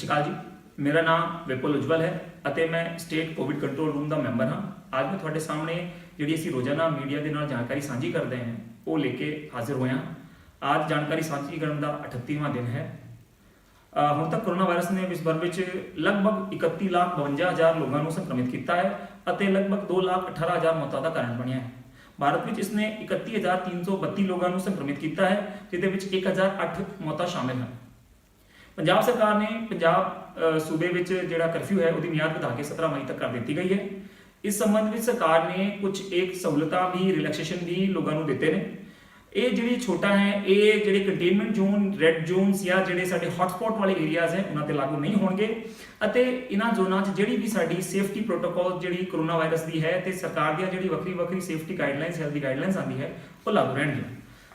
अकाल जी, मेरा नाम विपुल उज्जवल है ਅਤੇ मैं स्टेट कोविड कंट्रोल रूम का मैंबर हाँ। आज मैं ਤੁਹਾਡੇ सामने जी ਅਸੀਂ रोजाना मीडिया के नाल जानकारी साझी करते हैं वो लेके हाजिर होया। आज जानकारी साझी करने का 38वां दिन है। ਹੁਣ तक कोरोना वायरस ने विश्व भर में लगभग 31,52,000 लोगों को संक्रमित किया है ਅਤੇ लगभग 2,18,000 मौतों का कारण बनया है। भारत में इसने 31,332 लोगों को संक्रमित किया है, जिसमें 1,008 मौतें शामिल हैं। पंजाब सरकार ने पंजाब सूबे में जोड़ा कर्फ्यू है उसकी मियाद बढ़ा के 17 मई तक कर दी गई है। इस संबंध में सरकार ने कुछ एक सहूलतां भी रिलैक्सेशन भी लोगों को दिते ने। ये जी छोटा है, ये जोड़े कंटेनमेंट जोन रैड जोन्स या जोड़े साडे हॉटस्पॉट वाले एरियाज है उन्होंने लागू नहीं होंगे। इन्होंने जोनों जी भी साड़ी सेफ्टी प्रोटोकॉल जी कोरोना वायरस की है तो सरकार दी जी वक्री वक्री सेफ्टी गाइडलाइंस हेल्थ की गाइडलाइंस आती है वो लागू रहेंगी।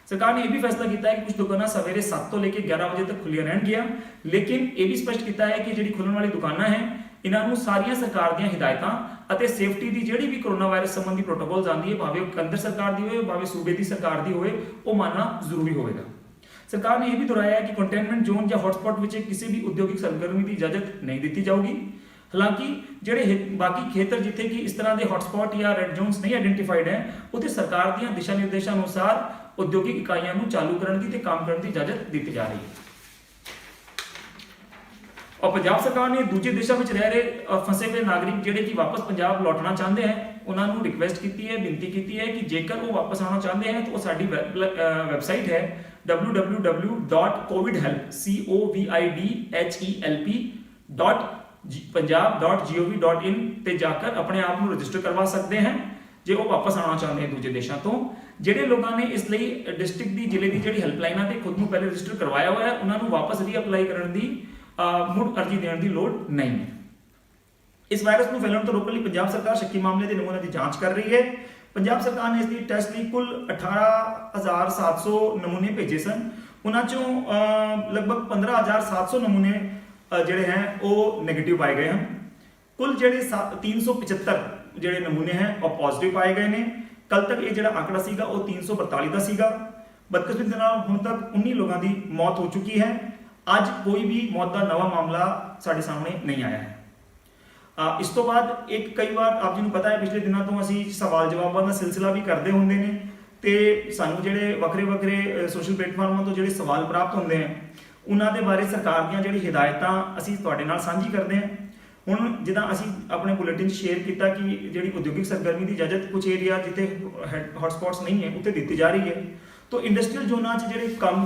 सरकार ने यह भी फैसला किया है कि कुछ दुकानें सवेरे 7 तो लेकर 11 बजे तक खुलिया रहनगियां, लेकिन यह भी स्पष्ट किया है कि जी खुलने वाली दुकानें हैं इन्हों सारिया सरकार दी हिदायतां ਅਤੇ सेफ्टी की ਜਿਹੜੀ भी कोरोना वायरस संबंधी प्रोटोकॉल्स आती है, भावें केंद्र सरकार की हो भावें सूबे की सरकार की होए, वो मानना जरूरी होगा। सरकार ने यह भी दोहराया है कि कंटेनमेंट जोन या हॉटस्पॉट में किसी भी औद्योगिक सरगर्मी की इजाजत नहीं दी जाऊगी। हालांकि ਜਿਹੜੇ बाकी खेतर जिथे कि इस तरह के हॉटस्पॉट या रैड जोन्स नहीं आइडेंटिफाइड है उत्थे सरकार दी दिशा निर्देशों अनुसार औद्योगिक इकाइयों को चालू करने की काम करने की इजाजत दी जा रही है। और पंजाब सरकार ने दूसरी दिशा में रह रहे फंसे हुए नागरिक जोड़े कि वापस पंजाब लौटना चाहते हैं उन्होंने रिक्वेस्ट की है, विनती की है कि जेकर वो वापस आना चाहते हैं तो साड़ी वैबसाइट है www.covidhelp.punjab.gov.in ते जाकर अपने आप को रजिस्टर करवा सकते हैं जो वो वापस आना चाहते हैं दूसरे देशों तो। ਜਿਹੜੇ ਲੋਕਾਂ ਨੇ ਇਸ ਲਈ डिस्ट्रिक्ट की ਜ਼ਿਲ੍ਹੇ की ਜਿਹੜੀ ਹੈਲਪਲਾਈਨਾਂ ਤੇ खुद ਨੂੰ पहले रजिस्टर करवाया हुआ है उन्होंने वापस रीअपलाई करने की मुड़ अर्जी देने की लोड़ नहीं है। इस वायरस को फैलने तो रोकने लिए पंजाब सरकार शक्की मामले के नमूनों की जांच कर रही है। पंजाब सरकार ने इसकी टेस्ट लिए कुल 18,700 नमूने भेजे सन, उन्होंने लगभग 15,700 नमूने जोड़े हैं वो नेगेटिव पाए गए हैं। कुल जोड़े 375 जोड़े नमूने हैं और पॉजिटिव पाए गए हैं। कल तक ये जो आंकड़ा सीगा वो 342 का सीगा। बदकिस्मती के नाल हुण तक 19 लोगों की मौत हो चुकी है। अज कोई भी मौत का नवा मामला साढ़े सामने नहीं आया है। इस तो बाद एक कई बार आप जी पता है पिछले दिनों तो असी सवाल जवाबों का सिलसिला भी करते होंगे ने तो सानू जेडे वक्रे वक्रे सोशल प्लेटफॉर्मों तो जेडे सवाल प्राप्त होंगे हैं उन्होंने बारे सरकार दी जी हिदायतां असी तुहाडे नाल साझी करते हैं। हुण जिदा असी अपने बुलेटिन शेयर किया कि जी औद्योगिक सरगर्मी की इजाजत कुछ एरिया जिते हॉटस्पॉट्स नहीं है उत्ते दी जा रही है। तो इंडस्ट्रीयल जोनां जो काम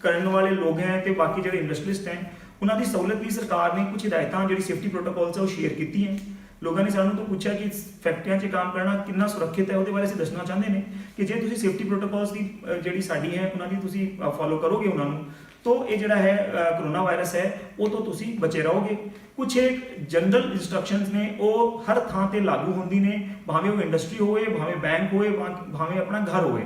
करने वाले लोग हैं तो बाकी जो इंडस्ट्रीलिस्ट हैं उन्होंने सहूलत भी सरकार ने कुछ हिदायतां जी सेफ्टी प्रोटोकॉल्स है वो शेयर की हैं। लोगों ने सानू तो पूछा कि फैक्ट्रियां च काम करना कितना सुरक्षित है, वो बारे असीं दसना चाहते हैं कि जे तुसीं सेफ्टी प्रोटोकॉल्स की जी साड़ी है उन्होंने तुसीं फॉलो करोगे उन्होंने तो ये जोड़ा है कोरोना वायरस है वो तो तुसीं बचे रहोगे। कुछ एक जनरल इंस्ट्रक्शंस ने वो हर थां ते लागू होंदी ने, भावें वो इंडस्ट्री होए भावें बैंक होए भावें अपना घर होए,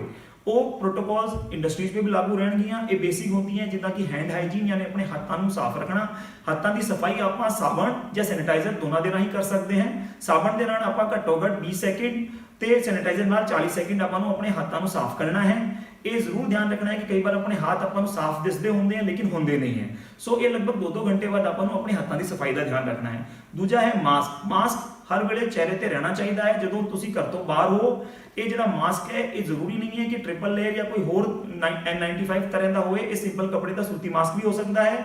वो प्रोटोकॉल्स इंडस्ट्रीज में भी लागू रहनगियां। ये बेसिक होती हैं जिदा कि हैंड हाइजीन यानी अपने हाथों को साफ रखना। हाथों की सफाई आप साबण या सैनिटाइजर दोनों के राही कर सकते हैं। साबण के नाल आप घट्टो घट 20 सैकेंड तो सैनिटाइजर नाल 40 सैकेंड आपको अपने हाथों को साफ करना है। ये जरूर ध्यान रखना है कि कई बार अपने हाथ आपको साफ दिसते होंगे हैं लेकिन होंगे नहीं है। सो ये लगभग 2-2 घंटे बाद आपको अपने हाथों की सफाई का ध्यान रखना है। दूजा है मास्क। मास्क हर वेले चेहरे पर रहना चाहिए है जो तुम घर तो बाहर हो। ये जो मास्क है ये जरूरी नहीं है कि ट्रिपल लेयर या कोई होर N95 तरह का होए, ये सिंपल कपड़े का सूती मास्क भी हो सकता है।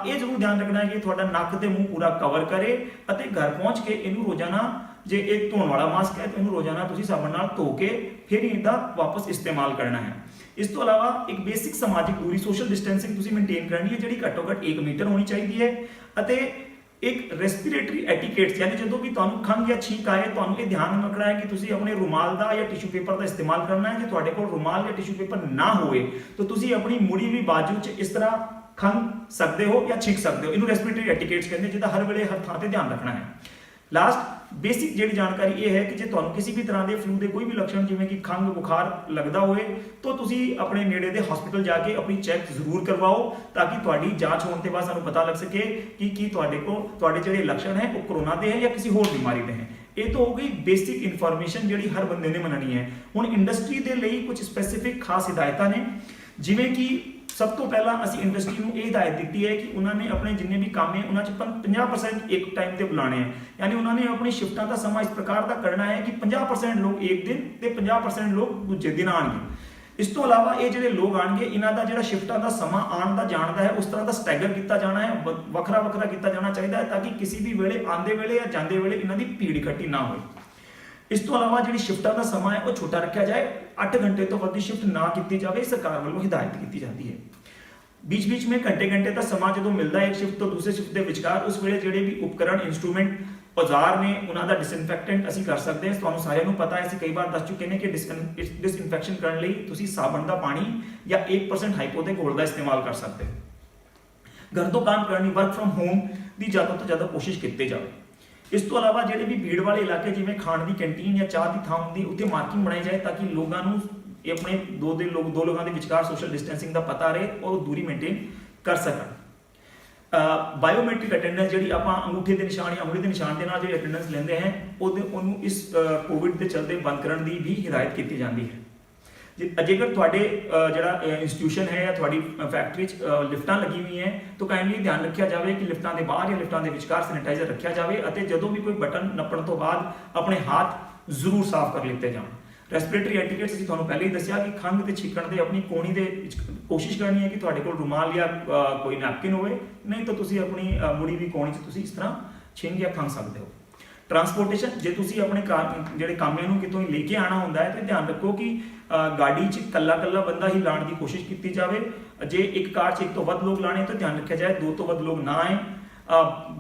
ये जरूर ध्यान रखना है कि थोड़ा नक ते मुंह पूरा कवर करे और घर पहुँच के इनू रोजाना जे एक धोने वाला मास्क है तो इनू रोजाना तुसीं साबण नाल धो के फिर इहदा वापस इस्तेमाल करना है। इस तो अलावा एक बेसिक समाजिक दूरी सोशल डिस्टेंसिंग तुसीं मेनटेन करनी है जी घट्टो घट 1 मीटर होनी चाहिए है। एक रेस्पिरेटरी एटिकेट्स यानी जो भी तुहानू खंघ या छींक आए तो ये ध्यान रखना है कि तुसीं अपने रुमाल का या टिश्यू पेपर का इस्तेमाल करना है। जो तुहाडे कोल रुमाल या टिश्यू पेपर ना होए तो तुसीं अपनी मुड़ी हुई बाजू च इस तरह खंघ सकते हो या छींक सकते हो। इनू रेस्पिरेटरी एटिकेट्स कहते हैं जिसका हर वेले हर थां ते ध्यान रखना है। लास्ट बेसिक जी जानकारी ये है कि जो तुहानू किसी भी तरह के फ्लू के कोई भी लक्षण जिवें कि खंघ बुखार लगता होए तो तुसीं अपने नेड़े के हॉस्पिटल जाके अपनी चैक जरूर करवाओ ताकि तुहाडी जांच होने के बाद सानू पता लग सके कि तुहाडे को तुहाडे जिहड़े लक्षण है वो कोरोना के हैं या किसी होर बीमारी के हैं। ये तो हो गई बेसिक इन्फॉर्मेशन जी हर बंदे ने मननी है। हुण इंडस्ट्री के लिए कुछ स्पैसीफिक खास हिदायतां ने जिवें कि ਸਭ ਤੋਂ ਪਹਿਲਾਂ ਅਸੀਂ ਇੰਡਸਟਰੀ ਨੂੰ ਇਹ ਹਦਾਇਤ ਦਿੱਤੀ ਹੈ ਕਿ ਉਹਨਾਂ ਨੇ ਆਪਣੇ ਜਿੰਨੇ ਵੀ ਕੰਮ ਹੈ ਉਹਨਾਂ 'ਚ 50% ਇੱਕ ਟਾਈਮ ਤੇ ਬੁਲਾਣੇ ਹੈ, ਯਾਨੀ ਉਹਨਾਂ ਨੇ ਆਪਣੀ ਸ਼ਿਫਟਾਂ ਦਾ ਸਮਾਂ ਇਸ ਪ੍ਰਕਾਰ ਦਾ ਕਰਨਾ ਹੈ ਕਿ 50% ਲੋਕ ਇੱਕ ਦਿਨ ਤੇ 50% ਲੋਕ ਦੂਜੇ ਦਿਨ ਆਉਣਗੇ। ਇਸ ਤੋਂ ਇਲਾਵਾ ਇਹ ਜਿਹੜੇ ਲੋਕ ਆਣਗੇ ਇਹਨਾਂ ਦਾ ਜਿਹੜਾ ਸ਼ਿਫਟਾਂ ਦਾ ਸਮਾਂ ਆਉਣ ਦਾ ਜਾਣ ਦਾ ਹੈ ਉਸ ਤਰ੍ਹਾਂ ਦਾ ਸਟੈਗਰ ਕੀਤਾ ਜਾਣਾ ਹੈ, ਵੱਖਰਾ ਵੱਖਰਾ ਕੀਤਾ ਜਾਣਾ ਚਾਹੀਦਾ ਹੈ, ਤਾਂ ਕਿ ਕਿਸੇ ਵੀ ਵੇਲੇ ਆਉਂਦੇ ਵੇਲੇ ਜਾਂ ਜਾਂਦੇ ਵੇਲੇ ਇਹਨਾਂ ਦੀ ਭੀੜ ਇਕੱਠੀ ਨਾ ਹੋਵੇ। ਇਸ ਤੋਂ ਇਲਾਵਾ ਜਿਹੜੀ ਸ਼ਿਫਟਾਂ ਦਾ ਸਮਾਂ ਹੈ ਉਹ ਛੋਟਾ ਰੱਖਿਆ ਜਾਏ, 8 ਘੰਟੇ ਤੋਂ ਵੱਧ ਦੀ ਸ਼ਿਫਟ ਨਾ ਕੀਤੀ ਜਾਵੇ, ਸਰਕਾਰ ਵੱਲੋਂ ਹਿਦਾਇਤ ਕੀਤੀ ਜਾਂਦੀ ਹੈ। बीच में घंटे का समा जो मिलता है एक शिफ्ट तो दूसरे शिफ्ट के विचकार उस वे जोड़े भी उपकरण इंस्ट्रूमेंट औजार ने उन्होंने डिसइनफैक्टेंट असी कर सकते हैं। तुहानू सारिਆਂ ਨੂੰ पता है असी कई बार दस चुके हैं कि डिसइनफैक्शन करने ਲਈ ਤੁਸੀਂ साबण ਦਾ पानी या 1% हाइपो ਦੇ घोल ਦਾ इस्तेमाल कर सकते हो। घर तो काम करनी वर्क फ्रॉम होम ਦੀ ਜ਼ਿਆਦਾ ਤੋਂ ਜ਼ਿਆਦਾ ਕੋਸ਼ਿਸ਼ ਕੀਤੀ ਜਾਵੇ। ਇਸ ਤੋਂ ਇਲਾਵਾ ਜਿਹੜੇ ਵੀ ਭੀੜ ਵਾਲੇ ਇਲਾਕੇ ਜਿਵੇਂ ਖਾਣ ਦੀ ਕੈਂਟੀਨ ਜਾਂ ਚਾਹ ਦੀ ਥਾਂ ਹੁੰਦੀ ਉੱਥੇ ਮਾਰਕਿੰਗ ਬਣਾਈ ਜਾਏ ਤਾਂ ਕਿ ਲੋਕਾਂ ਨੂੰ ਇਹ ਆਪਣੇ ਦੋ ਲੋਕਾਂ ਦੇ ਵਿਚਕਾਰ ਸੋਸ਼ਲ ਡਿਸਟੈਂਸਿੰਗ ਦਾ ਪਤਾ ਰਹੇ ਔਰ ਦੂਰੀ ਮੇਨਟੇਨ ਕਰ ਸਕਣ। ਬਾਇਓਮੈਟ੍ਰਿਕ ਅਟੈਂਡੈਂਸ ਜਿਹੜੀ ਆਪਾਂ ਅੰਗੂਠੇ ਦੇ ਨਿਸ਼ਾਨ ਜਾਂ ਉਂਗਲੀ ਦੇ ਨਿਸ਼ਾਨ ਦੇ ਨਾਲ ਜਿਹੜੀ ਅਟੈਂਡੈਂਸ ਲੈਂਦੇ ਹਾਂ ਉਹਨੂੰ ਇਸ ਕੋਵਿਡ ਦੇ ਚਲਦੇ ਬੰਦ ਕਰਨ ਦੀ ਵੀ ਹਿਦਾਇਤ ਕੀਤੀ ਜਾਂਦੀ ਹੈ। ਜੇਕਰ ਤੁਹਾਡੇ ਜਿਹੜਾ ਇੰਸਟੀਟਿਊਸ਼ਨ ਹੈ ਜਾਂ ਤੁਹਾਡੀ ਫੈਕਟਰੀ 'ਚ ਲਿਫਟਾਂ ਲੱਗੀ ਹੋਈ ਹੈ ਤਾਂ ਕਾਈਂਡਲੀ ਧਿਆਨ ਰੱਖਿਆ ਜਾਵੇ ਕਿ ਲਿਫਟਾਂ ਦੇ ਬਾਹਰ ਜਾਂ ਲਿਫਟਾਂ ਦੇ ਵਿਚਕਾਰ ਸੈਨੀਟਾਈਜ਼ਰ ਰੱਖਿਆ ਜਾਵੇ ਅਤੇ ਜਦੋਂ ਵੀ ਕੋਈ ਬਟਨ ਨੱਪਣ ਤੋਂ ਬਾਅਦ ਆਪਣੇ ਹੱਥ ਜ਼ਰੂਰ ਸਾਫ਼ ਕਰ ਲਿੱਤੇ ਜਾਣ। ਰੈਸਪੀਰੇਟਰੀ ਐਟੀਕੇਟਸ ਅਸੀਂ ਤੁਹਾਨੂੰ ਪਹਿਲੇ ਹੀ ਦੱਸਿਆ ਕਿ ਖੰਘ ਤੇ ਛਿੱਕਣ ਦੇ ਆਪਣੀ ਕੋਣੀ ਦੇ ਵਿੱਚ ਕੋਸ਼ਿਸ਼ ਕਰਨੀ ਹੈ ਕਿ ਤੁਹਾਡੇ ਕੋਲ ਰੁਮਾਲ ਜਾਂ ਕੋਈ ਨੈਪਕਿਨ ਹੋਵੇ, ਨਹੀਂ ਤਾਂ ਤੁਸੀਂ ਆਪਣੀ ਮੁੜੀ ਦੀ ਕੋਣੀ 'ਚ ਤੁਸੀਂ ਇਸ ਤਰ੍ਹਾਂ ਛਿੰਝ ਜਾਂ ਖੰਘ ਸਕਦੇ ਹੋ। ਟਰਾਂਸਪੋਰਟੇਸ਼ਨ ਜੇ ਤੁਸੀਂ ਆਪਣੇ ਜਿਹੜੇ ਕਾਮਿਆਂ ਨੂੰ ਕਿਤੋਂ ਲੈ ਕੇ ਆਉਣਾ ਹੁੰਦਾ ਹੈ ਤਾਂ ਧਿਆਨ ਰੱਖੋ ਕਿ ਗਾੜੀ 'ਚ ਕੱਲਾ ਬੰਦਾ ਹੀ ਲਾਉਣ ਦੀ ਕੋਸ਼ਿਸ਼ ਕੀਤੀ ਜਾਵੇ। ਜੇ ਇੱਕ ਕਾਰ 'ਚ ਇੱਕ ਤੋਂ ਵੱਧ ਲੋਕ ਲਾਣੇ ਤਾਂ ਧਿਆਨ ਰੱਖਿਆ ਜਾਏ 2 ਤੋਂ ਵੱਧ ਲੋਕ ਨਾ ਆਏ।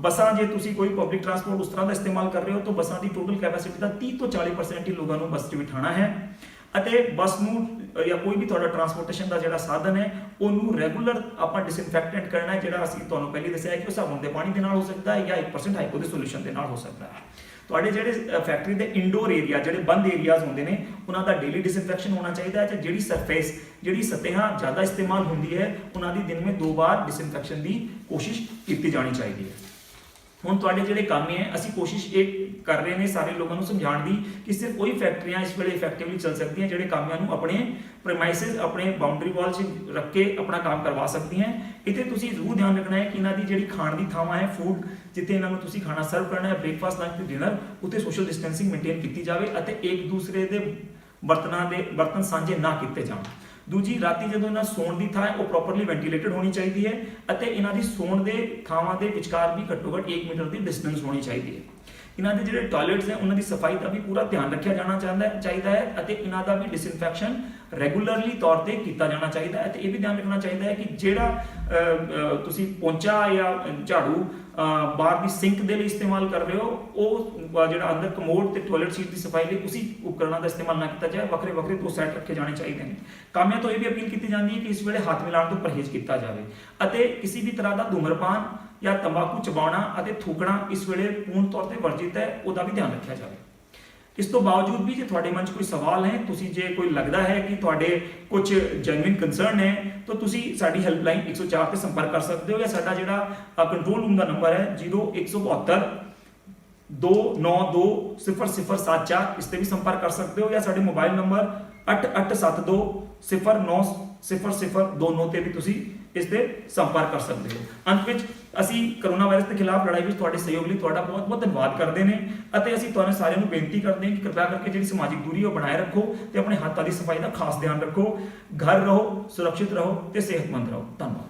ਬੱਸਾਂ ਜੇ ਤੁਸੀਂ ਕੋਈ ਪਬਲਿਕ ਟਰਾਂਸਪੋਰਟ ਉਸ ਤਰ੍ਹਾਂ ਦਾ ਇਸਤੇਮਾਲ ਕਰ ਰਹੇ ਹੋ ਤਾਂ ਬੱਸਾਂ ਦੀ ਟੋਟਲ ਕੈਪੈਸਿਟੀ ਦਾ 30 ਤੋਂ 40% ਹੀ ਲੋਕਾਂ ਨੂੰ ਬੱਸ 'ਚ ਬਿਠਾਉਣਾ ਹੈ ਅਤੇ ਬੱਸ ਨੂੰ ਜਾਂ ਕੋਈ ਵੀ ਤੁਹਾਡਾ ਟਰਾਂਸਪੋਰਟੇਸ਼ਨ ਦਾ ਜਿਹੜਾ ਸਾਧਨ ਹੈ ਉਹਨੂੰ ਰੈਗੂਲਰ ਆਪਾਂ ਡਿਸਇਨਫੈਕਟੈਂਟ ਕਰਨਾ ਹੈ, ਜਿਹੜਾ ਅਸੀਂ ਤੁਹਾਨੂੰ ਪਹਿਲੇ ਦੱਸਿਆ ਹੈ ਕਿ ਉਹ ਸਾਬਣ ਦੇ ਪਾਣੀ ਦੇ ਨਾਲ ਹੋ ਸਕਦਾ ਹੈ ਜਾਂ 1% ਹਾਈਪੋ ਦੇ ਸੋਲੂਸ਼ਨ ਦੇ ਨਾਲ ਹੋ ਸਕਦਾ ਹੈ। ਤੁਹਾਡੇ ਜਿਹੜੇ ਫੈਕਟਰੀ ਦੇ ਇਨਡੋਰ ਏਰੀਆ ਜਿਹੜੇ ਬੰਦ ਏਰੀਆਜ਼ ਹੁੰਦੇ ਨੇ ਉਹਨਾਂ ਦਾ ਡੇਲੀ ਡਿਸਇਨਫੈਕਸ਼ਨ ਹੋਣਾ ਚਾਹੀਦਾ ਹੈ ਤੇ ਜਿਹੜੀ ਸਰਫੇਸ ਜਿਹੜੀ ਸਤਹਾਂ ਜ਼ਿਆਦਾ ਇਸਤੇਮਾਲ ਹੁੰਦੀ ਹੈ ਉਹਨਾਂ ਦੀ ਦਿਨ ਵਿੱਚ 2 ਵਾਰ ਡਿਸਇਨਫੈਕਸ਼ਨ ਦੀ ਕੋਸ਼ਿਸ਼ ਕੀਤੀ ਜਾਣੀ ਚਾਹੀਦੀ ਹੈ। ਹੁਣ ਤੁਹਾਡੇ ਜਿਹੜੇ ਕੰਮ ਹੈ ਅਸੀਂ ਕੋਸ਼ਿਸ਼ ਇਹ ਕਰ ਰਹੇ ਨੇ ਸਾਰੇ ਲੋਕਾਂ ਨੂੰ ਸਮਝਾਉਣ ਦੀ ਕਿ ਸਿਰਫ ਉਹੀ ਫੈਕਟਰੀਆਂ ਇਸ ਵੇਲੇ ਇਫੈਕਟਿਵਲੀ ਚੱਲ ਸਕਦੀਆਂ ਜਿਹੜੇ ਕਾਮਿਆਂ ਨੂੰ ਆਪਣੇ ਪ੍ਰੈਮਾਈਸਿਸ ਆਪਣੇ ਬਾਉਂਡਰੀ ਵਾਲ 'ਚ ਰੱਖ ਕੇ ਆਪਣਾ ਕੰਮ ਕਰਵਾ ਸਕਦੀਆਂ। ਇੱਥੇ ਤੁਸੀਂ ਜ਼ਰੂਰ ਧਿਆਨ ਰੱਖਣਾ ਹੈ ਕਿ ਇਹਨਾਂ ਦੀ ਜਿਹੜੀ ਖਾਣ ਦੀ ਥਾਵਾਂ ਹੈ ਫੂਡ ਜਿੱਥੇ ਇਹਨਾਂ ਨੂੰ ਤੁਸੀਂ ਖਾਣਾ ਸਰਵ ਕਰਨਾ ਹੈ ਬ੍ਰੇਕਫਾਸਟ ਲੰਚ ਤੇ ਡਿਨਰ ਉੱਥੇ ਸੋਸ਼ਲ ਡਿਸਟੈਂਸਿੰਗ ਮੇਨਟੇਨ ਕੀਤੀ ਜਾਵੇ ਅਤੇ ਇੱਕ ਦੂਸਰੇ ਦੇ ਬਰਤਨ ਸਾਂਝੇ ਨਾ ਕੀਤੇ ਜਾਣ। ਦੂਜੀ ਰਾਤੀ ਜਦੋਂ ਇਹਨਾਂ ਸੌਣ ਦੀ ਥਾਂ ਹੈ ਉਹ ਪ੍ਰੋਪਰਲੀ ਵੈਂਟੀਲੇਟਡ ਹੋਣੀ ਚਾਹੀਦੀ ਹੈ ਅਤੇ ਇਹਨਾਂ ਦੀ ਸੌਣ ਦੇ ਥਾਵਾਂ ਦੇ ਵਿਚਕਾਰ ਵੀ ਘੱਟੋ ਘੱਟ 1 ਮੀਟਰ ਦੀ ਡਿਸਟੈਂਸ ਹੋਣੀ ਚਾਹੀਦੀ ਹੈ। ਇਹਨਾਂ ਦੇ ਜਿਹੜੇ ਟਾਇਲਟਸ ਹੈ ਉਹਨਾਂ ਦੀ ਸਫਾਈ ਦਾ ਵੀ ਪੂਰਾ ਧਿਆਨ ਰੱਖਿਆ ਜਾਣਾ ਚਾਹੀਦਾ ਹੈ ਅਤੇ ਇਹਨਾਂ ਦਾ ਵੀ ਡਿਸਇਨਫੈਕਸ਼ਨ ਰੈਗੂਲਰਲੀ ਤੌਰ ਤੇ ਕੀਤਾ ਜਾਣਾ ਚਾਹੀਦਾ ਹੈ ਤੇ ਇਹ ਵੀ ਧਿਆਨ ਰੱਖਣਾ ਚਾਹੀਦਾ ਹੈ ਕਿ ਜਿਹੜਾ ਤੁਸੀਂ ਪੋਂਚਾ ਜਾਂ ਝਾੜੂ ਬਾਹਰ ਦੀ ਸਿੰਕ ਦੇ ਲਈ ਇਸਤੇਮਾਲ ਕਰ ਰਹੇ ਹੋ ਉਹ ਜਿਹੜਾ ਅੰਦਰ ਕਮੋਡ ਤੇ ਟਾਇਲਟ ਸੀਟ ਦੀ ਸਫਾਈ ਲਈ ਉਸੇ ਉਪਕਰਨਾਂ ਦਾ ਇਸਤੇਮਾਲ ਨਾ ਕੀਤਾ ਜਾਏ। ਵੱਖਰੇ 2 ਸੈੱਟ ਰੱਖੇ ਜਾਣੇ ਚਾਹੀਦੇ ਨੇ। ਕਾਮਿਆਂ ਤੋਂ ਇਹ ਵੀ ਅਪੀਲ ਕੀਤੀ ਜਾਂਦੀ ਹੈ ਕਿ ਇਸ ਵੇਲੇ ਹੱਥ ਮਿਲਾਉਣ ਤੋਂ ਪਰਹੇਜ਼ ਕੀਤਾ ਜਾਵੇ ਅਤੇ ਕਿਸੇ ਵੀ ਤਰ੍ਹਾਂ ਦਾ ਧੂਮਰਪਾਨ ਜਾਂ ਤੰਬਾਕੂ ਚਬਾਉਣਾ ਅਤੇ ਥੂਕਣਾ ਇਸ ਵੇਲੇ ਪੂਰਨ ਤੌਰ ਤੇ ਵਰਜਿਤ ਹੈ, ਉਹਦਾ ਵੀ ਧਿਆਨ ਰੱਖਿਆ ਜਾਵੇ। ਇਸ ਤੋਂ ਬਾਵਜੂਦ ਵੀ ਜੇ ਤੁਹਾਡੇ ਮਨ 'ਚ ਕੋਈ ਸਵਾਲ ਹੈ ਤੁਸੀਂ ਜੇ ਕੋਈ ਲੱਗਦਾ ਹੈ ਕਿ ਤੁਹਾਡੇ ਕੁਝ ਜੈਨੂਇਨ ਕੰਸਰਨ ਹੈ ਤਾਂ ਤੁਸੀਂ ਸਾਡੀ ਹੈਲਪਲਾਈਨ 104 ਤੇ ਸੰਪਰਕ ਕਰ ਸਕਦੇ ਹੋ ਜਾਂ ਸਾਡਾ ਜਿਹੜਾ ਕੰਟਰੋਲ ਰੂਮ ਦਾ ਨੰਬਰ ਹੈ 0172 2920074 ਇਸ ਤੇ ਵੀ ਸੰਪਰਕ ਕਰ ਸਕਦੇ ਹੋ ਜਾਂ ਸਾਡੇ ਮੋਬਾਈਲ ਨੰਬਰ 8872 090029 ਤੇ ਵੀ ਤੁਸੀਂ ਇਸ ਤੇ ਸੰਪਰਕ ਕਰ ਸਕਦੇ ਹੋ। ਅੰਤ ਵਿੱਚ ਅਸੀਂ ਕਰੋਨਾ ਵਾਇਰਸ ਦੇ ਖਿਲਾਫ ਲੜਾਈ ਵਿੱਚ ਤੁਹਾਡੇ ਸਹਿਯੋਗ ਲਈ ਤੁਹਾਡਾ ਬਹੁਤ ਬਹੁਤ ਧੰਨਵਾਦ ਕਰਦੇ ਨੇ ਅਤੇ ਅਸੀਂ ਤੁਹਾਨੂੰ ਸਾਰਿਆਂ ਨੂੰ ਬੇਨਤੀ ਕਰਦੇ ਹਾਂ ਕਿ ਕਿਰਪਾ ਕਰਕੇ ਜਿਹੜੀ ਸਮਾਜਿਕ ਦੂਰੀ ਉਹ ਬਣਾਏ ਰੱਖੋ ਤੇ ਆਪਣੇ ਹੱਥਾਂ ਦੀ ਸਫਾਈ ਦਾ ਖਾਸ ਧਿਆਨ ਰੱਖੋ। ਘਰ ਰਹੋ, ਸੁਰੱਖਿਅਤ ਰਹੋ ਤੇ ਸਿਹਤਮੰਦ ਰਹੋ। ਧੰਨਵਾਦ।